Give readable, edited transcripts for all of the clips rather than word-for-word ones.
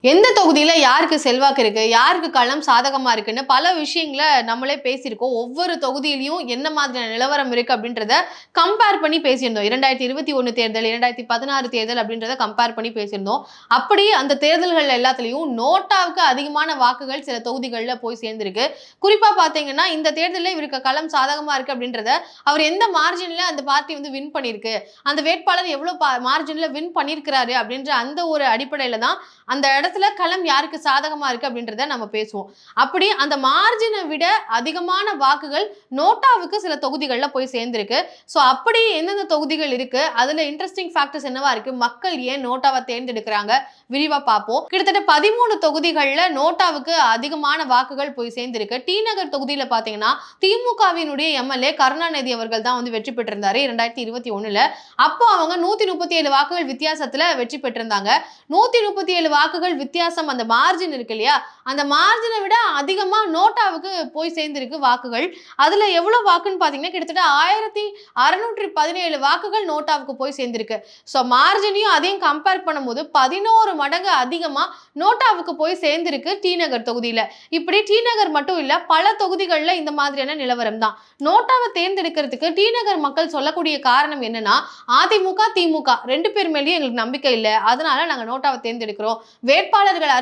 எந்த தொகுதியில யாருக்கு செல்வாக்கு இருக்கு, யாருக்கு களம் சாதகமா இருக்குன்னு பல விஷயங்கள நம்மளே பேசியிருக்கோம். ஒவ்வொரு தொகுதியிலயும் என்ன மாதிரியான நிலவரம் இருக்கு அப்படின்றத கம்பேர் பண்ணி பேசியிருந்தோம். 2021 தேர்தல், 2016 தேர்தல் அப்படின்றத கம்பேர் பண்ணி பேசியிருந்தோம். அப்படி அந்த தேர்தல்கள் எல்லாத்துலயும் நோட்டாவுக்கு அதிகமான வாக்குகள் சில தொகுதிகள்ல போய் சேர்ந்திருக்கு. குறிப்பா பார்த்தீங்கன்னா, இந்த தேர்தல்ல இவருக்கு களம் சாதகமா இருக்கு அப்படின்றத அவர் எந்த மார்ஜின்ல அந்த பார்ட்டி வந்து வின் பண்ணியிருக்கு, அந்த வேட்பாளர் எவ்வளவு மார்ஜின்ல வின் பண்ணியிருக்கிறாரு அப்படின்ற அந்த ஒரு அடிப்படையில தான் அந்த இடத்துல களம் யாருக்கு சாதகமா இருக்கு அப்படின்றத நம்ம பேசுவோம். அப்படி அந்த மார்ஜினை விட அதிகமான வாக்குகள் நோட்டாவுக்கு சில தொகுதிகள்ல போய் சேர்ந்திருக்கு. சோ அப்படி எந்தெந்த தொகுதிகள் இருக்கு, அதுல இன்ட்ரெஸ்டிங் ஃபேக்டர்ஸ் என்னவா இருக்கு, மக்கள் ஏன் நோட்டாவை தேர்ந்தெடுக்கிறாங்க, விரிவா பார்ப்போம். கிட்டத்தட்ட 13 தொகுதிகள்ல நோட்டாவுக்கு அதிகமான வாக்குகள் போய் சேர்ந்திருக்கு. டி நகர் தொகுதியில பாத்தீங்கன்னா திமுகவினுடைய எம்எல்ஏ கருணாநிதி அவர்கள் தான் வந்து வெற்றி பெற்றிருந்தாரு 2021ல. அப்போ அவங்க 137 வாக்குகள் வித்தியாசத்துல வெற்றி பெற்றிருந்தாங்க. 137 வாக்குகள் வித்தியாசம், அந்த மார்ஜின் இருக்கு இல்லையா, அந்த மார்ஜினை விட அதிகமா நோட்டாவுக்கு போய் சேர்ந்திருக்கு வாக்குகள். அதுல எவ்வளவு வாக்குன்னு பாத்தீங்கன்னா கிட்டத்தட்ட 1617 வாக்குகள் நோட்டாவுக்கு போய் சேர்ந்திருக்கு. சோ மார்ஜினையும் அதையும் கம்பேர் பண்ணும்போது 11 மடங்கு அதிகமா நோட்டாவுக்கு போய் சேர்ந்திருக்கு டி நகர் தொகுதியில. இப்படி டி நகர் மட்டும் இல்ல, பல தொகுதிகள்ல இந்த மாதிரியான நிலவரம் தான். நோட்டாவை தேர்ந்தெடுக்கிறதுக்கு டி நகர் மக்கள் சொல்லக்கூடிய காரணம் என்னன்னா, அதிமுக திமுக ரெண்டு பேர் மேலேயும் எங்களுக்கு நம்பிக்கை இல்லை, அதனால நாங்க நோட்டாவை தேர்ந்தெடுக்கிறோம். வேட்பாளர்கள்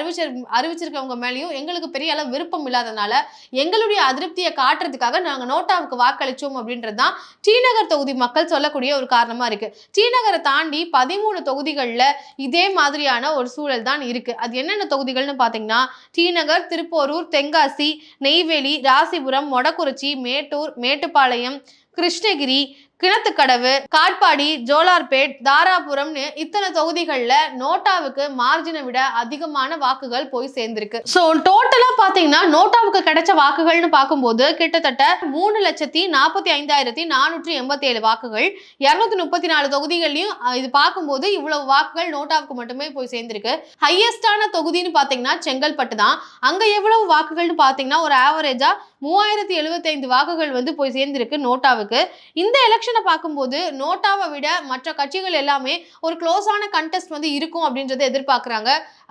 அறிவிச்சிருக்கவங்க மேலேயும் எங்களுக்கு பெரிய அளவு விருப்பம் இல்லாதனால எங்களுடைய அதிருப்தியை காட்டுறதுக்காக நாங்க நோட்டாவுக்கு வாக்களிச்சோம் அப்படின்றதுதான் டி நகர் தொகுதி மக்கள் சொல்லக்கூடிய ஒரு காரணமா இருக்கு. டி நகரை தாண்டி 13 தொகுதிகள்ல இதே மாதிரியான ஒரு சூழல் தான் இருக்கு. அது என்னென்ன தொகுதிகள்னு பாத்தீங்கன்னா, டி நகர், திருப்போரூர், தென்காசி, நெய்வேலி, ராசிபுரம், மொடக்குறிச்சி, மேட்டூர், மேட்டுப்பாளையம், கிருஷ்ணகிரி, கிணத்துக்கடவு, காட்பாடி, ஜோலார்பேட், தாராபுரம்னு இத்தனை தொகுதிகள்ல நோட்டாவுக்கு மார்ஜினை விட அதிகமான வாக்குகள் போய் சேர்ந்திருக்கு. சோ டோட்டலா பாத்தீங்கன்னா நோட்டாவுக்கு கிடைச்ச வாக்குகள்னு பார்க்கும்போது கிட்டத்தட்ட 3,45,487 வாக்குகள் 234 தொகுதிகள்லயும் இது பார்க்கும்போது இவ்வளவு வாக்குகள் நோட்டாவுக்கு மட்டுமே போய் சேர்ந்திருக்கு. ஹையஸ்டான தொகுதின்னு பாத்தீங்கன்னா செங்கல்பட்டு தான். அங்க எவ்வளவு வாக்குகள்னு பாத்தீங்கன்னா ஒரு ஆவரேஜா 3075 வாக்குகள் வந்து போய் சேர்ந்திருக்கு நோட்டாவுக்கு. இந்த எலெக்ஷனை பார்க்கும்போது நோட்டாவை விட மற்ற கட்சிகள் எல்லாமே ஒரு க்ளோஸான கண்டெஸ்ட் வந்து இருக்கும் அப்படின்றத எதிர்பார்க்குறாங்க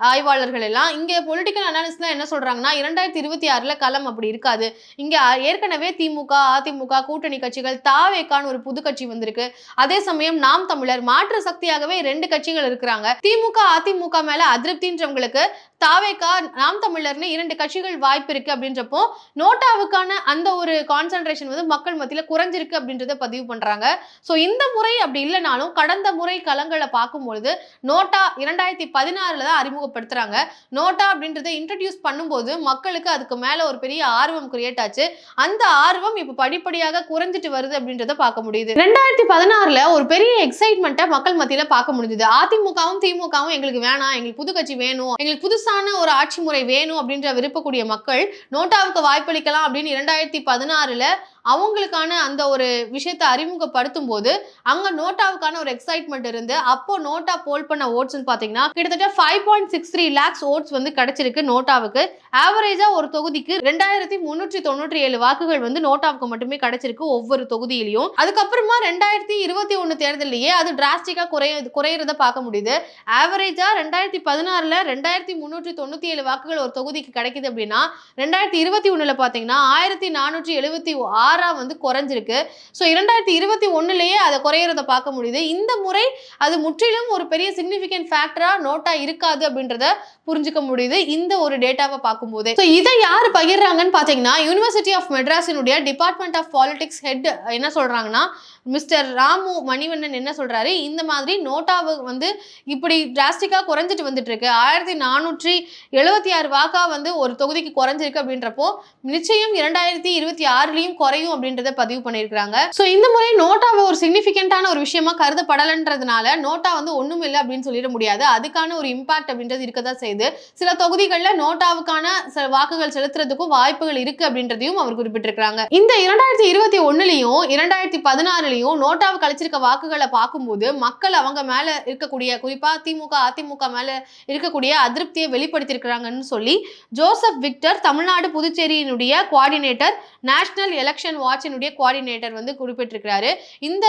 ஆய்வாளர்கள் எல்லாம். இங்க பொலிட்டிக்கல் அனாலிசிஸ்லாம் என்ன சொல்றாங்கன்னா, 2026ல களம் அப்படி இருக்காது. இங்க ஏற்கனவே திமுக, அதிமுக கூட்டணி கட்சிகள், தாவேகான்னு ஒரு புது கட்சி வந்திருக்கு. அதே சமயம் நாம் தமிழர் மாற்று சக்தியாகவே 2 கட்சிகள் இருக்கிறாங்க. திமுக அதிமுக மேல அதிருப்தின்றவங்களுக்கு தாவேகா, நாம் தமிழர்னு 2 கட்சிகள் வாய்ப்பு இருக்கு அப்படின்றப்போ நோட்டாவுக்கான அந்த ஒரு கான்சென்ட்ரேஷன் வந்து மக்கள் மத்தியில குறைஞ்சிருக்கு அப்படின்றத பதிவு பண்றாங்க. சோ இந்த முறை அப்படி இல்லைனாலும் கடந்த முறை களங்களை பார்க்கும்பொழுது நோட்டா 2016ல தான் அறிமுகப்படுத்துறாங்க. நோட்டா அப்படின்றத இன்ட்ரடியூஸ் பண்ணும்போது மக்களுக்கு அதுக்கு மேல ஒரு பெரிய ஆர்வம் கிரியேட் ஆச்சு. அந்த ஆர்வம் இப்ப படிப்படியாக குறைஞ்சிட்டு வருது அப்படின்றத பார்க்க முடியுது. 2016ல ஒரு பெரிய எக்ஸைட்மெண்ட்டை மக்கள் மத்தியில பார்க்க முடிஞ்சது. அதிமுகவும் திமுகவும் எங்களுக்கு வேணாம், எங்களுக்கு புது கட்சி வேணும், எங்களுக்கு புதுசான ஒரு ஆட்சி முறை வேணும் அப்படின்ற விருப்பக்கூடிய மக்கள் நோட்டாவுக்கு வாய்ப்பளிக்கலாம் அப்படின்னு 2016ல அவங்களுக்கான அந்த ஒரு விஷயத்தை அறிமுகப்படுத்தும் போது அங்க நோட்டாவுக்கான ஒரு எக்ஸைட்மெண்ட் இருந்து அப்போ நோட்டா போல் பண்ண ஓட்ஸ் பாத்தீங்கன்னா கிட்டத்தட்ட 5.63 lakhs ஓட்ஸ் வந்து கிடைச்சிருக்கு நோட்டாவுக்கு. ஆவரேஜா ஒரு தொகுதிக்கு 2397 வாக்குகள் வந்து நோட்டாவுக்கு மட்டுமே கிடைச்சிருக்கு ஒவ்வொரு தொகுதியிலையும். அதுக்கப்புறமா 2021 தேர்தலையே அது டிராஸ்டிக்கா குறையறத பார்க்க முடியுது. ஆவரேஜா 2016ல 2397 வாக்குகள் ஒரு தொகுதிக்கு கிடைக்குது அப்படின்னா 2021ல பாத்தீங்கன்னா 1476 வந்து குறைஞ்சிருக்கு. சோ 2021லயே அதை குறையறத பார்க்க முடியுது. இந்த முறை அது முற்றிலும் ஒரு பெரிய சிக்னிஃபிகன்ட் ஃபேக்டரா நோட்டா இருக்காது அப்படின்றத புரிஞ்சுக்க முடியுது இந்த ஒரு டேட்டாவை பார்க்கும்போது. சோ இதை யார் பகிர்றாங்கன்னு பாத்தீங்கன்னா, யூனிவர்சிட்டி ஆஃப் மெட்ராஸினுடைய டிபார்ட்மெண்ட் ஆஃப் பாலிடிக்ஸ் ஹெட் என்ன சொல்றாங்கன்னா, மிஸ்டர் ராமு மணிவண்ணன் என்ன சொல்றாரு, இந்த மாதிரி நோட்டாவை வந்து இப்படி டிராஸ்டிக்கா குறைஞ்சிட்டு வந்துட்டு இருக்கு, 1476 வாக்கா வந்து ஒரு தொகுதிக்கு குறைஞ்சிருக்கு அப்படின்றப்போ நிச்சயம் 2026லயும் குறையும் அப்படின்றத பதிவு பண்ணியிருக்காங்க. சோ இந்த முறை நோட்டாவை ஒரு சிக்னிஃபிகன்டான ஒரு விஷயமா கருதப்படலன்றதுனால நோட்டா வந்து ஒண்ணும் இல்லை அப்படின்னு சொல்லிட முடியாது. அதுக்கான ஒரு இம்பாக்ட் அப்படின்றது இருக்கதான் செய்யுது. சில தொகுதிகள்ல நோட்டாவுக்கான சில வாக்குகள் செலுத்துறதுக்கும் வாய்ப்புகள் இருக்கு அப்படின்றதையும் அவர் குறிப்பிட்டிருக்காங்க. இந்த 2021லயும் 2016லயும் நோட்டாவுக்கு அளிச்சிருக்க வாக்குகளை பார்க்கும்போது மக்கள் அவங்க மேல இருக்கக்கூடிய, குறிப்பா திமுக அதிமுக மேல இருக்கக்கூடிய அதிருப்தியை வெளிப்படுத்தியிருக்கிறாங்கன்னு சொல்லி ஜோசப் விக்டர், தமிழ்நாடு புதுச்சேரியினுடைய கோஆர்டினேட்டர், நேஷனல் எலெக்ஷன் எலெக்ஷன் வாட்சினுடைய கோஆர்டினேட்டர் வந்து குறிப்பிட்டிருக்கிறாரு. இந்த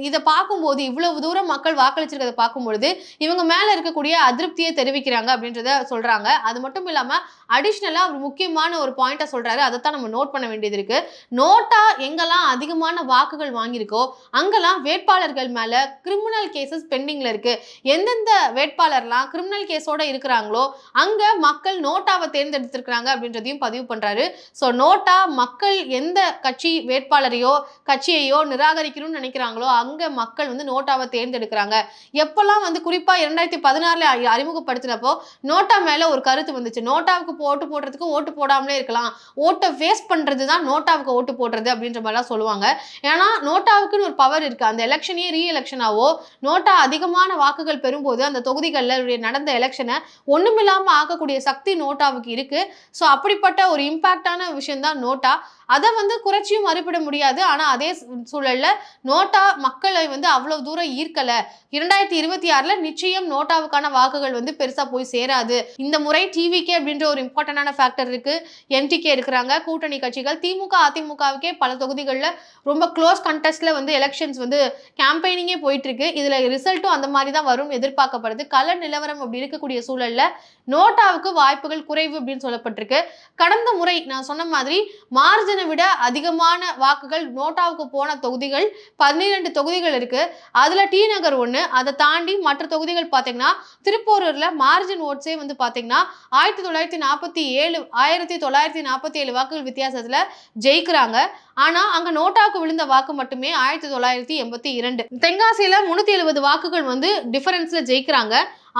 இதை பார்க்கும்போது இவ்வளவு தூரம் மக்கள் வாக்களிச்சிருக்கிறத பார்க்கும்பொழுது இவங்க மேல இருக்கக்கூடிய அதிருப்தியை தெரிவிக்கிறாங்க அப்படின்றத சொல்றாங்க. அது மட்டும் இல்லாம அடிஷ்னலா ஒரு முக்கியமான ஒரு பாயிண்ட சொல்றாரு. அதைத்தான் நம்ம நோட் பண்ண வேண்டியது இருக்கு. நோட்டா எங்கெல்லாம் அதிகமான வாக்குகள் வாங்கியிருக்கோ அங்கெல்லாம் வேட்பாளர்கள் மேல கிரிமினல் கேசஸ் பெண்டிங்ல இருக்கு. எந்தெந்த வேட்பாளர்லாம் கிரிமினல் கேஸோட இருக்கிறாங்களோ அங்க மக்கள் நோட்டாவை தேர்ந்தெடுத்திருக்கிறாங்க அப்படின்றதையும் பதிவு பண்றாரு. சோ நோட்டா மக்கள் எந்த கட்சி வேட்பாளரையோ கட்சியையோ நிராகரிக்கணும்னு நினைக்கிறாங்களோ அங்க மக்கள் வந்து நோட்டாவை தேர்ந்தெடுக்கிறாங்க. எப்பெல்லாம் வந்து குறிப்பா 2016 அறிமுகப்படுத்தினப்போ நோட்டா மேல ஒரு கருத்து வந்துச்சு. நோட்டாவுக்கு ஓட்டு போடுறதுக்கு ஓட்டு போடாமலே இருக்கலாம், ஓட்டை வேஸ்ட் பண்றதுதான் நோட்டாவுக்கு ஓட்டு போடுறது அப்படின்ற மாதிரிலாம் சொல்லுவாங்க. ஏன்னா நோட்டாவுக்குன்னு ஒரு பவர் இருக்கு. அந்த எலெக்ஷனே ரீ எலெக்ஷனாவோ நோட்டா அதிகமான வாக்குகள் பெறும்போது அந்த தொகுதிகளில் நடந்த எலெக்ஷனை ஒண்ணுமில்லாம ஆக்கக்கூடிய சக்தி நோட்டாவுக்கு இருக்கு. ஸோ அப்படிப்பட்ட ஒரு இம்பாக்டான விஷயம் தான் நோட்டா. அதை வந்து குறைச்சியும் மறுப்பிட முடியாது. ஆனா அதே சூழல்ல நோட்டா மக்களை வந்து அவ்வளவு தூரம் ஈர்க்கல. 2026 நிச்சயம் நோட்டாவுக்கான வாக்குகள் வந்து பெருசா போய் சேராது. இந்த முறை டிவிகே அப்படின்ற ஒரு இம்பார்ட்டன்டான ஃபேக்டர் இருக்கு. என்டிகே இருக்கிறாங்க, கூட்டணி கட்சிகள். திமுக அதிமுகவுக்கே பல தொகுதிகளில் ரொம்ப க்ளோஸ் கண்டெஸ்ட்ல வந்து எலெக்ஷன்ஸ் வந்து கேம்பெயினிங்கே போயிட்டு இருக்கு. இதுல ரிசல்ட்டும் அந்த மாதிரி தான் வரும் எதிர்பார்க்கப்படுது. கள நிலவரம் அப்படி இருக்கக்கூடிய சூழல்ல நோட்டாவுக்கு வாய்ப்புகள் குறைவு அப்படின்னு சொல்லப்பட்டிருக்கு. கடந்த முறை நான் சொன்ன மாதிரி மார்ஜினை விட அதிகமான வாக்குகள் நோட்டாவுக்கு போன தொகுதிகள் 12 தொகுதிகள் இருக்கு. அதுல டி நகர் ஒண்ணு. அதை தாண்டி மற்ற தொகுதிகள் பாத்தீங்கன்னா திருப்பூரூர்ல மார்ஜின் ஓட்ஸே வந்து பாத்தீங்கன்னா 1947 வாக்குகள் வித்தியாசத்துல ஜெயிக்கிறாங்க. ஆனா அங்க நோட்டாவுக்கு விழுந்த வாக்கு மட்டுமே 1982. தென்காசியில 370 வாக்குகள் வந்து டிஃபரன்ஸ்ல ஜெயிக்கிறாங்க.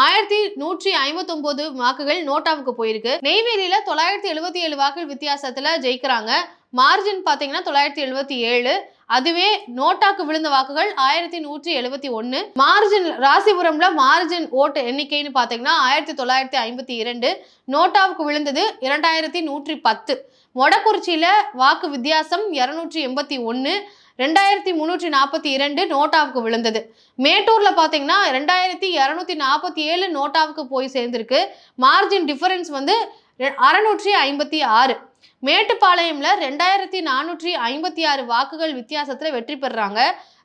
1159 வாக்குகள் நோட்டாவுக்கு போயிருக்கு. நெய்வேலியில 977 வாக்குகள் வித்தியாசத்துல ஜெயிக்கிறாங்க. மார்ஜின் பாத்தீங்கன்னா 977. அதுவே நோட்டாக்கு விழுந்த வாக்குகள் 1171. மார்ஜின் ராசிபுரம்ல மார்ஜின் ஓட்டு எண்ணிக்கைன்னு பாத்தீங்கன்னா 1952. நோட்டாவுக்கு விழுந்தது 2110. மொடக்குறிச்சியில வாக்கு வித்தியாசம் 281. 2342 நோட்டாவுக்கு விழுந்தது. மேட்டூர்ல பாத்தீங்கன்னா 2247 நோட்டாவுக்கு போய் சேர்ந்திருக்கு. மார்ஜின் டிஃபரன்ஸ் வந்து 656. மேட்டுப்பாளையம்ல 2456 வாக்குகள் வித்தியாசத்துல வெற்றி பெறாங்க.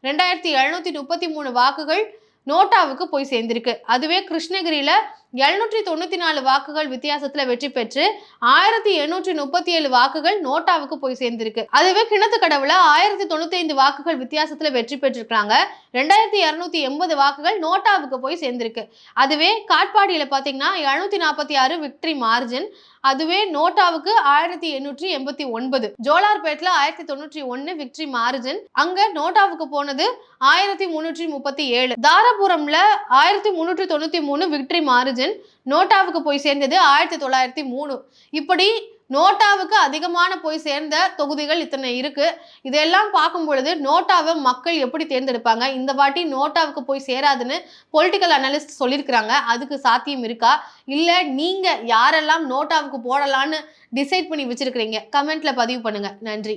2733 வாக்குகள் நோட்டாவுக்கு போய் சேர்ந்திருக்கு. அதுவே கிருஷ்ணகிரியில 794 வாக்குகள் வித்தியாசத்துல வெற்றி பெற்று 1837 வாக்குகள் நோட்டாவுக்கு போய் சேர்ந்திருக்கு. அதுவே கிணத்துக்கடவுல 1095 வாக்குகள் வித்தியாசத்துல வெற்றி பெற்றிருக்காங்க. 2280 வாக்குகள் நோட்டாவுக்கு போய் சேர்ந்திருக்கு. அதுவே காட்பாடியில பாத்தீங்கன்னா 746 விக்டரி மார்ஜின். அதுவே நோட்டாவுக்கு 1889. ஜோலார்பேட்ல 1091 விக்டரி மார்ஜின். அங்க நோட்டாவுக்கு போனது 1337. தாராபுரம்ல 1393 விக்டரி மார்ஜின். நோட்டாவுக்கு போய் சேர்ந்தது 1903. இப்படி நோட்டாவுக்கு அதிகமான போய் சேர்ந்த தொகுதிகள் இத்தனை இருக்கு. இதெல்லாம் பார்க்கும் பொழுது நோட்டாவை மக்கள் எப்படி தேர்ந்தெடுப்பாங்க? இந்த வாட்டி நோட்டாவுக்கு போய் சேராதுன்னு பொலிட்டிக்கல் அனலிஸ்ட் சொல்லியிருக்கிறாங்க. அதுக்கு சாத்தியம் இருக்கா? இல்ல நீங்க யாரெல்லாம் நோட்டாவுக்கு போடலான்னு டிசைட் பண்ணி வச்சிருக்கிறீங்க? கமெண்ட்ல பதிவு பண்ணுங்க. நன்றி.